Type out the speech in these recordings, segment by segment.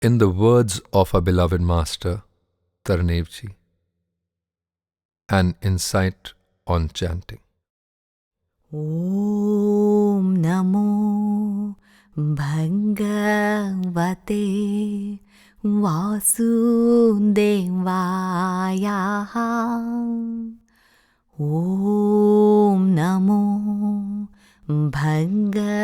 In the words of our beloved master, Tarneiv Ji, an insight on chanting. Om Namoh Bhagwate Vasudavaya. Om Namoh Bhagwate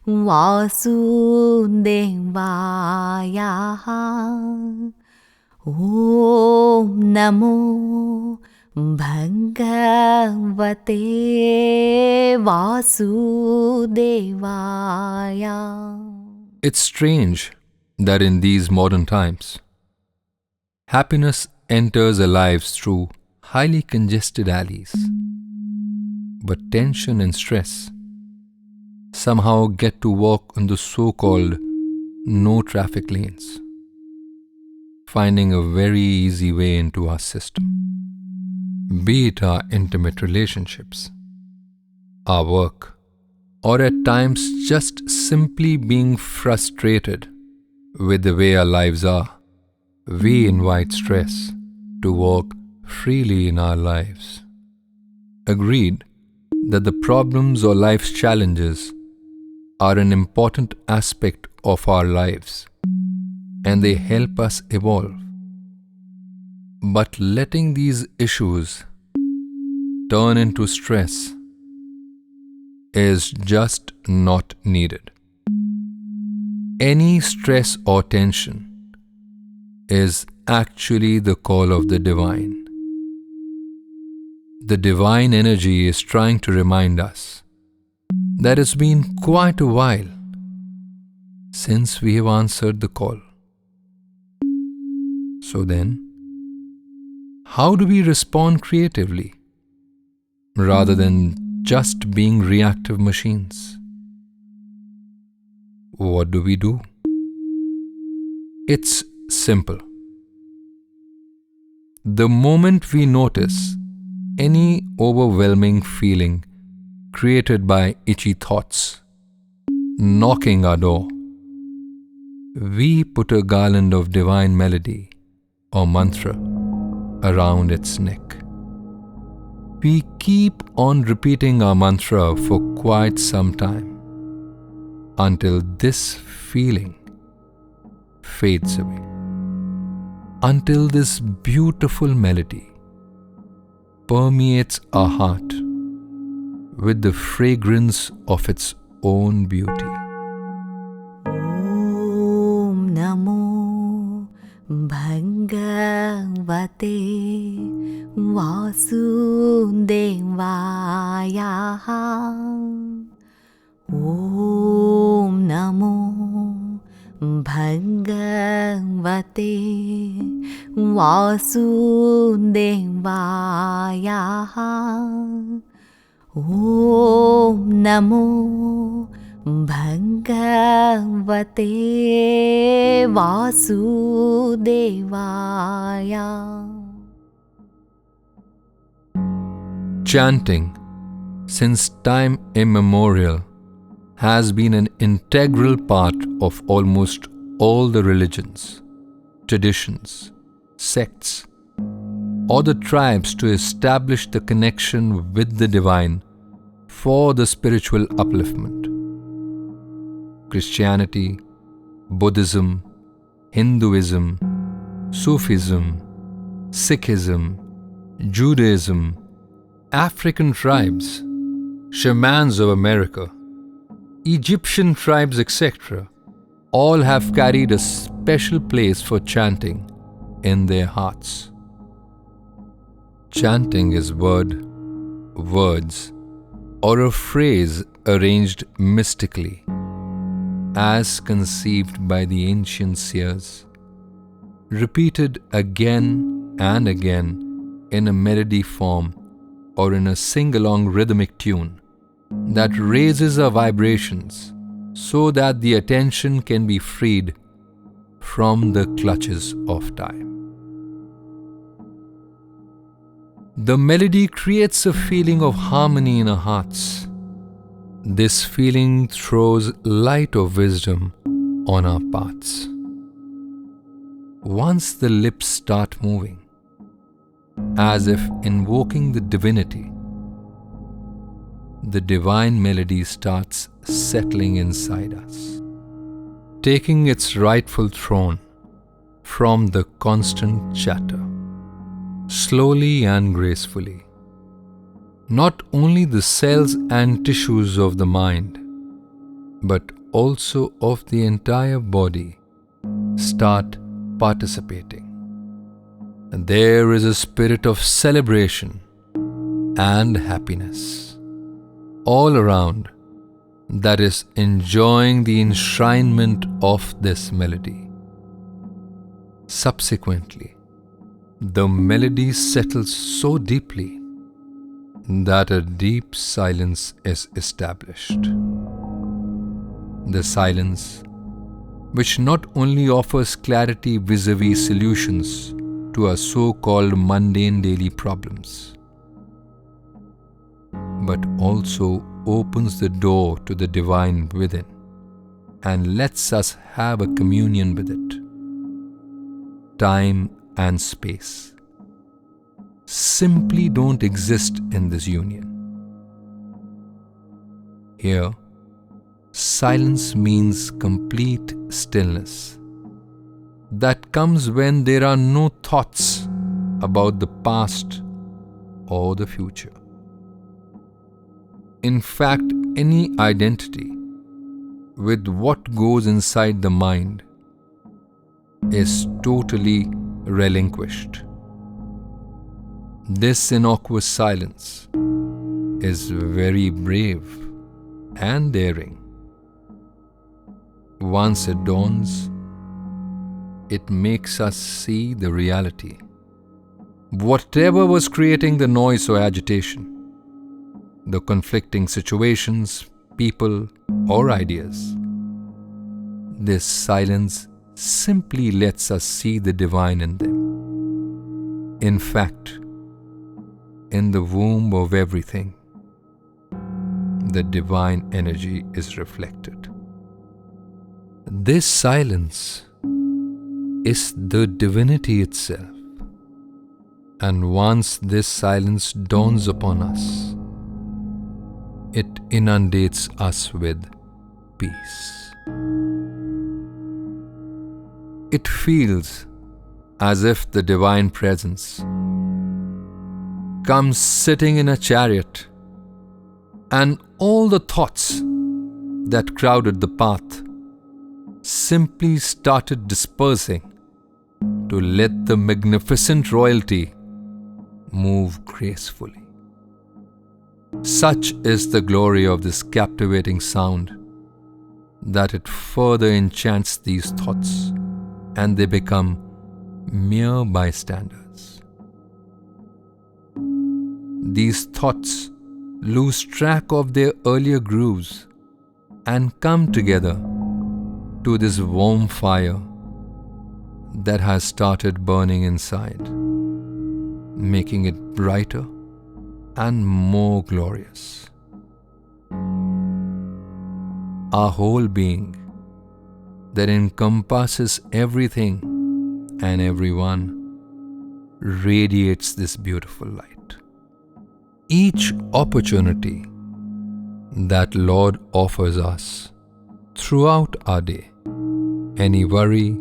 Vasudavaya. Om Namoh Bhagwate Vasudavaya. It's strange that in these modern times, happiness enters our lives through highly congested alleys, but tension and stress somehow get to walk on the so-called no traffic lanes, finding a very easy way into our system. Be it our intimate relationships, our work, or at times just simply being frustrated with the way our lives are, we invite stress to walk freely in our lives. Agreed that the problems or life's challenges are an important aspect of our lives and they help us evolve. But letting these issues turn into stress is just not needed. Any stress or tension is actually the call of the divine. The divine energy is trying to remind us that it's been quite a while since we have answered the call. So then, how do we respond creatively rather than just being reactive machines? What do we do? It's simple. The moment we notice any overwhelming feeling created by itchy thoughts knocking our door, we put a garland of divine melody or mantra around its neck. We keep on repeating our mantra for quite some time until this feeling fades away, until this beautiful melody permeates our heart with the fragrance of its own beauty. Om Namoh Bhagwate Vasudavaya. Om Namoh Bhagwate Vasudavaya. Om Namoh Bhagwate Vasudavaya. Chanting, since time immemorial, has been an integral part of almost all the religions, traditions, sects, or the tribes to establish the connection with the divine for the spiritual upliftment. Christianity, Buddhism, Hinduism, Sufism, Sikhism, Judaism, African tribes, shamans of America, Egyptian tribes, etc., all have carried a special place for chanting in their hearts. Chanting is word, words, or a phrase arranged mystically, as conceived by the ancient seers, repeated again and again in a melody form or in a sing-along rhythmic tune that raises our vibrations so that the attention can be freed from the clutches of time. The melody creates a feeling of harmony in our hearts. This feeling throws light of wisdom on our paths. Once the lips start moving, as if invoking the divinity, the divine melody starts settling inside us, taking its rightful throne from the constant chatter, slowly and gracefully. Not only the cells and tissues of the mind, but also of the entire body start participating. And there is a spirit of celebration and happiness all around that is enjoying the enshrinement of this melody. Subsequently, the melody settles so deeply that a deep silence is established. The silence which not only offers clarity vis-a-vis solutions to our so-called mundane daily problems, but also opens the door to the divine within and lets us have a communion with it. Time and space simply don't exist in this union. Here, silence means complete stillness that comes when there are no thoughts about the past or the future. In fact, any identity with what goes inside the mind is totally relinquished. This innocuous silence is very brave and daring. Once it dawns, it makes us see the reality. Whatever was creating the noise or agitation, the conflicting situations, people, or ideas, this silence simply lets us see the divine in them. In fact, in the womb of everything, the divine energy is reflected. This silence is the divinity itself. And once this silence dawns upon us, it inundates us with peace. It feels as if the divine presence comes sitting in a chariot, and all the thoughts that crowded the path simply started dispersing to let the magnificent royalty move gracefully. Such is the glory of this captivating sound that it further enchants these thoughts, and they become mere bystanders. These thoughts lose track of their earlier grooves and come together to this warm fire that has started burning inside, making it brighter and more glorious. Our whole being that encompasses everything and everyone radiates this beautiful light. Each opportunity that Lord offers us throughout our day, any worry,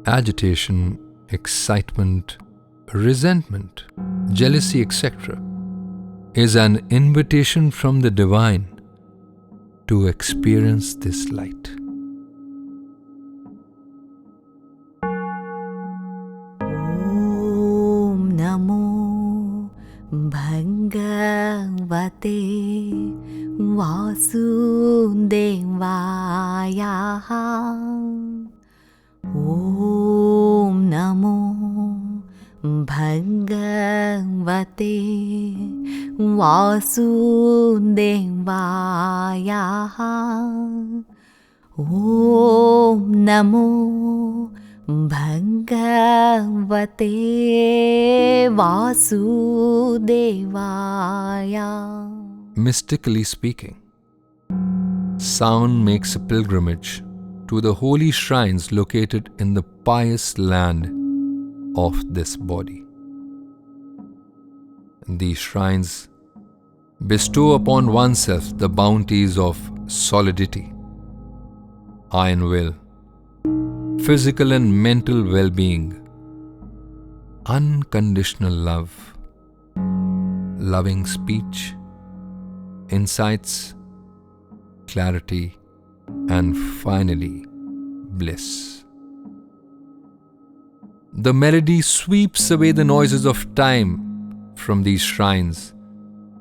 agitation, excitement, resentment, jealousy, etc., is an invitation from the divine to experience this light. Om Namoh Bhagwate Vasudavaya. Om Namoh Bhagwate Vasudavaya. Om Namoh Bhagwate Vasudavaya. Mystically speaking, sound makes a pilgrimage to the holy shrines located in the pious land of this body. These shrines bestow upon oneself the bounties of solidity, iron will, physical and mental well-being, unconditional love, loving speech, insights, clarity, and finally, bliss. The melody sweeps away the noises of time from these shrines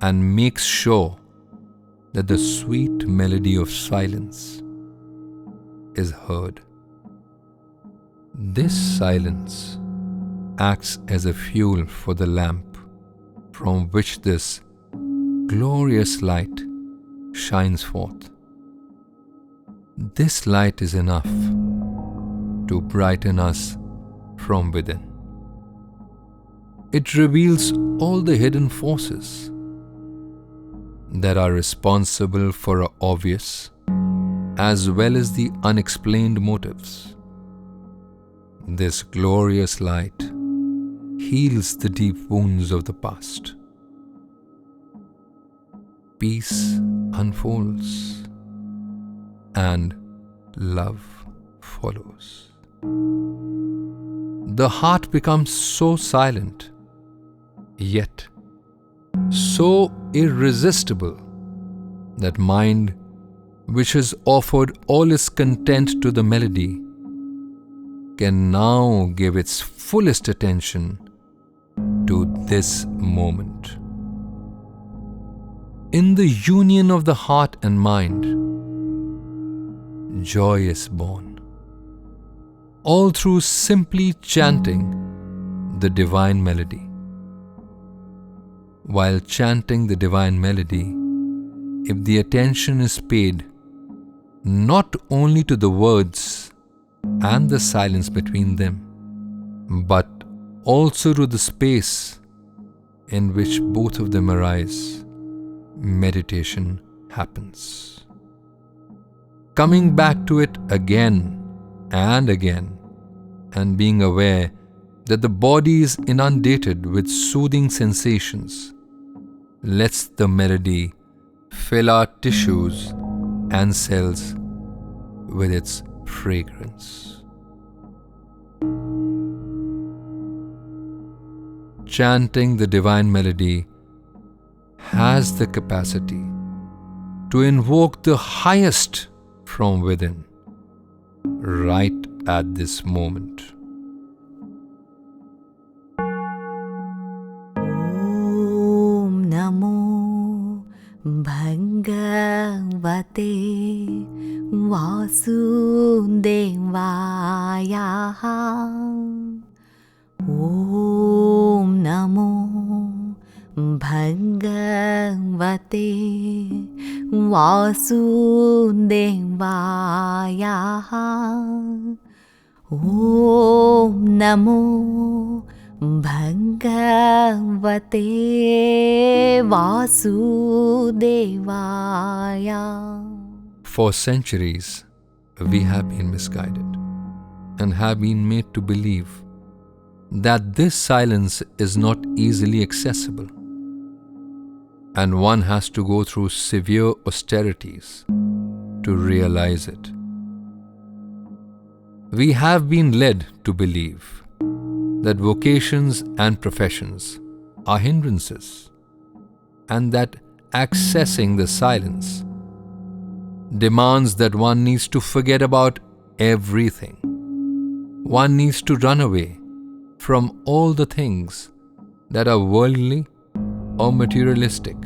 and makes sure that the sweet melody of silence is heard. This silence acts as a fuel for the lamp from which this glorious light shines forth. This light is enough to brighten us from within. It reveals all the hidden forces that are responsible for our obvious as well as the unexplained motives. This glorious light heals the deep wounds of the past. Peace unfolds and love follows. The heart becomes so silent, yet so irresistible that mind, which has offered all its content to the melody, can now give its fullest attention to this moment. In the union of the heart and mind, joy is born, all through simply chanting the divine melody. While chanting the divine melody, if the attention is paid not only to the words and the silence between them, but also to the space in which both of them arise, meditation happens. Coming back to it again and again, and being aware that the body is inundated with soothing sensations, lets the melody fill our tissues and cells with its fragrance. Chanting the divine melody has the capacity to invoke the highest from within, right at this moment. Om Namoh Bhagwate Vasudavaya. Om Namoh Bhagwate Vasudavaya. Om Namoh Bhagwate Vasudavaya. For centuries, we have been misguided and have been made to believe that this silence is not easily accessible, and one has to go through severe austerities to realize it. We have been led to believe that vocations and professions are hindrances, and that accessing the silence demands that one needs to forget about everything. One needs to run away from all the things that are worldly or materialistic.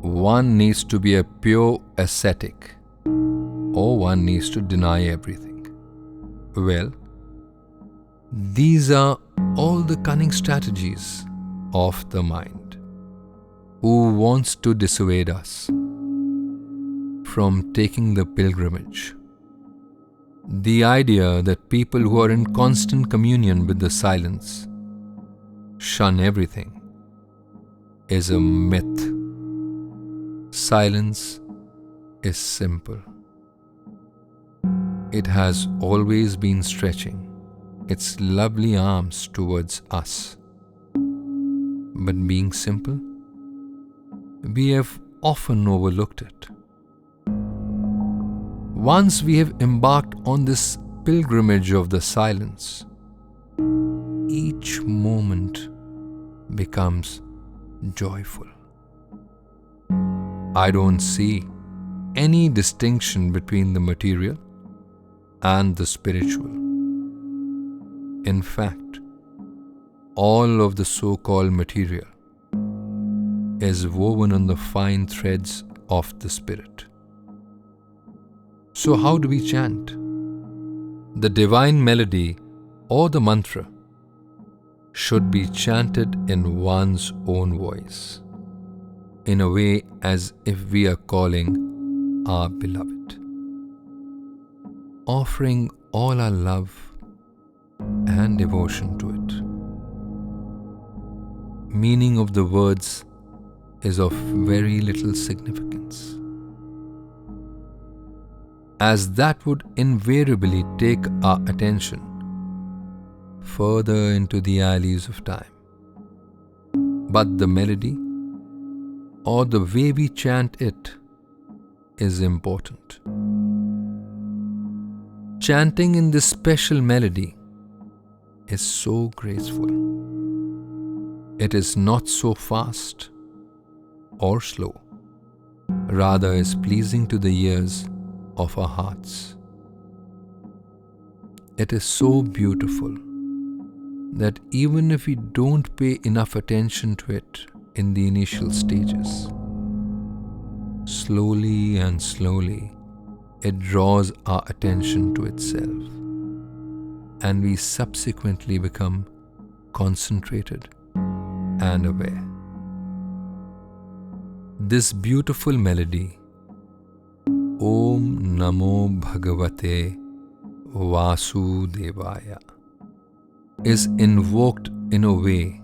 One needs to be a pure ascetic, or one needs to deny everything. Well, these are all the cunning strategies of the mind, who wants to dissuade us from taking the pilgrimage. The idea that people who are in constant communion with the silence shun everything is a myth. Silence is simple. It has always been stretching its lovely arms towards us. But being simple, we have often overlooked it. Once we have embarked on this pilgrimage of the silence, each moment becomes joyful. I don't see any distinction between the material and the spiritual. In fact, all of the so-called material is woven on the fine threads of the spirit. So how do we chant? The divine melody or the mantra should be chanted in one's own voice, in a way as if we are calling our beloved, offering all our love and devotion to it. Meaning of the words is of very little significance, as that would invariably take our attention further into the alleys of time. But the melody or the way we chant it is important. Chanting in this special melody is so graceful. It is not so fast or slow, rather is pleasing to the ears of our hearts. It is so beautiful that even if we don't pay enough attention to it in the initial stages, slowly and slowly it draws our attention to itself, and we subsequently become concentrated and aware. This beautiful melody, Om Namoh Bhagwate Vasudavaya, is invoked in a way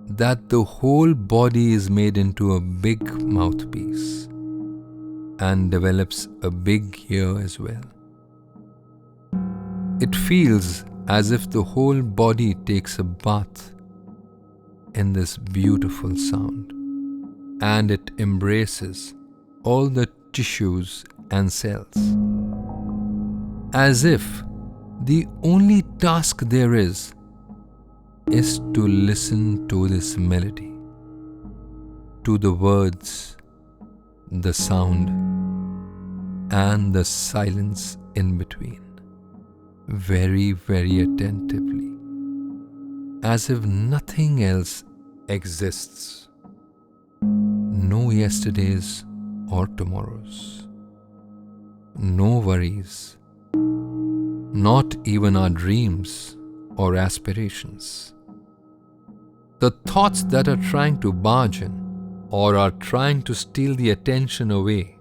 that the whole body is made into a big mouthpiece and develops a big ear as well. It feels as if the whole body takes a bath in this beautiful sound, and it embraces all the tissues and cells, as if the only task there is to listen to this melody, to the words, the sound, and the silence in between, very, very attentively, as if nothing else exists. No yesterdays or tomorrows, no worries, not even our dreams or aspirations. The thoughts that are trying to barge in or are trying to steal the attention away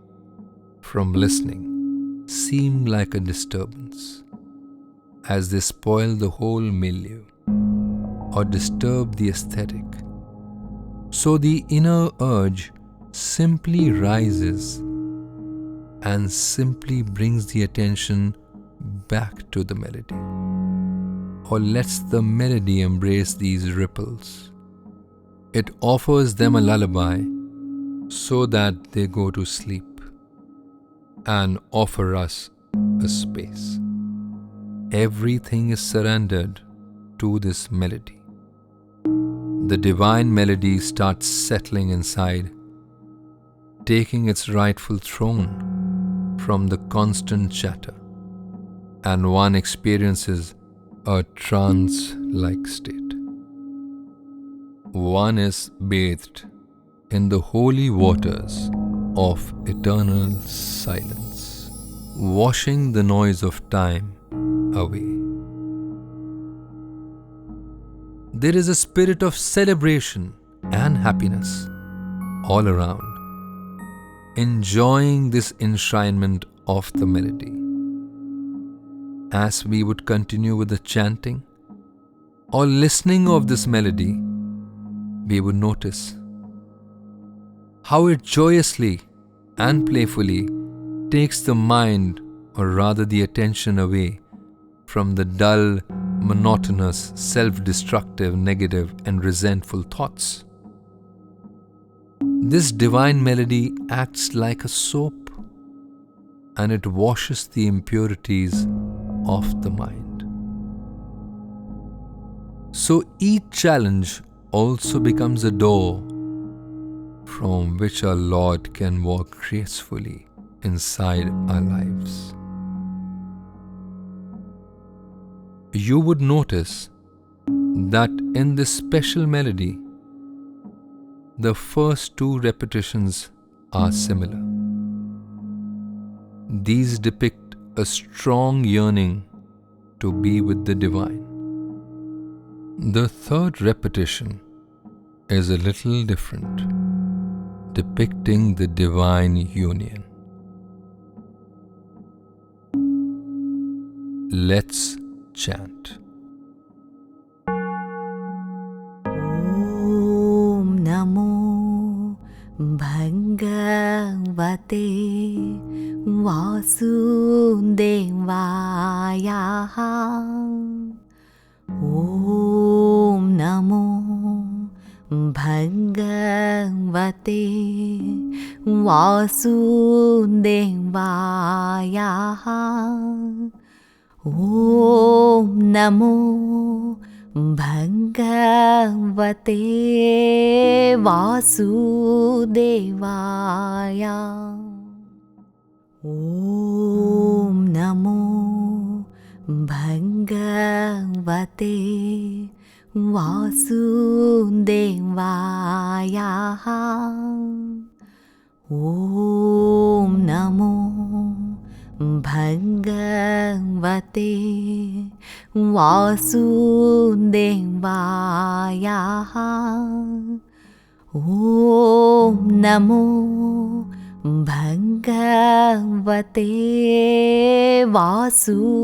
from listening seem like a disturbance, as they spoil the whole milieu or disturb the aesthetic. So the inner urge simply rises and simply brings the attention back to the melody, or lets the melody embrace these ripples. It offers them a lullaby so that they go to sleep and offer us a space. Everything is surrendered to this melody. The divine melody starts settling inside, taking its rightful throne from the constant chatter, and one experiences a trance-like state. One is bathed in the holy waters of eternal silence, washing the noise of time away. There is a spirit of celebration and happiness all around, enjoying this enshrinement of the melody. As we would continue with the chanting or listening of this melody, we would notice how it joyously and playfully takes the mind or rather the attention away from the dull, monotonous, self-destructive, negative and resentful thoughts. This divine melody acts like a soap, and it washes the impurities off the mind. So each challenge also becomes a door from which our Lord can walk gracefully inside our lives. You would notice that in this special melody, the first two repetitions are similar. These depict a strong yearning to be with the divine. The third repetition is a little different, depicting the divine union. Let's chant. Om Namoh Bhagwate Vasudavaya. Om Namoh Bhagwate Vasudavaya. Om Namoh Bhagwate Vasudavaya. Om Namoh Bhagwate Vasudavaya. Om Namoh Bhagwate Vasudavaya. Om Namoh Bhagwate Vasudavaya.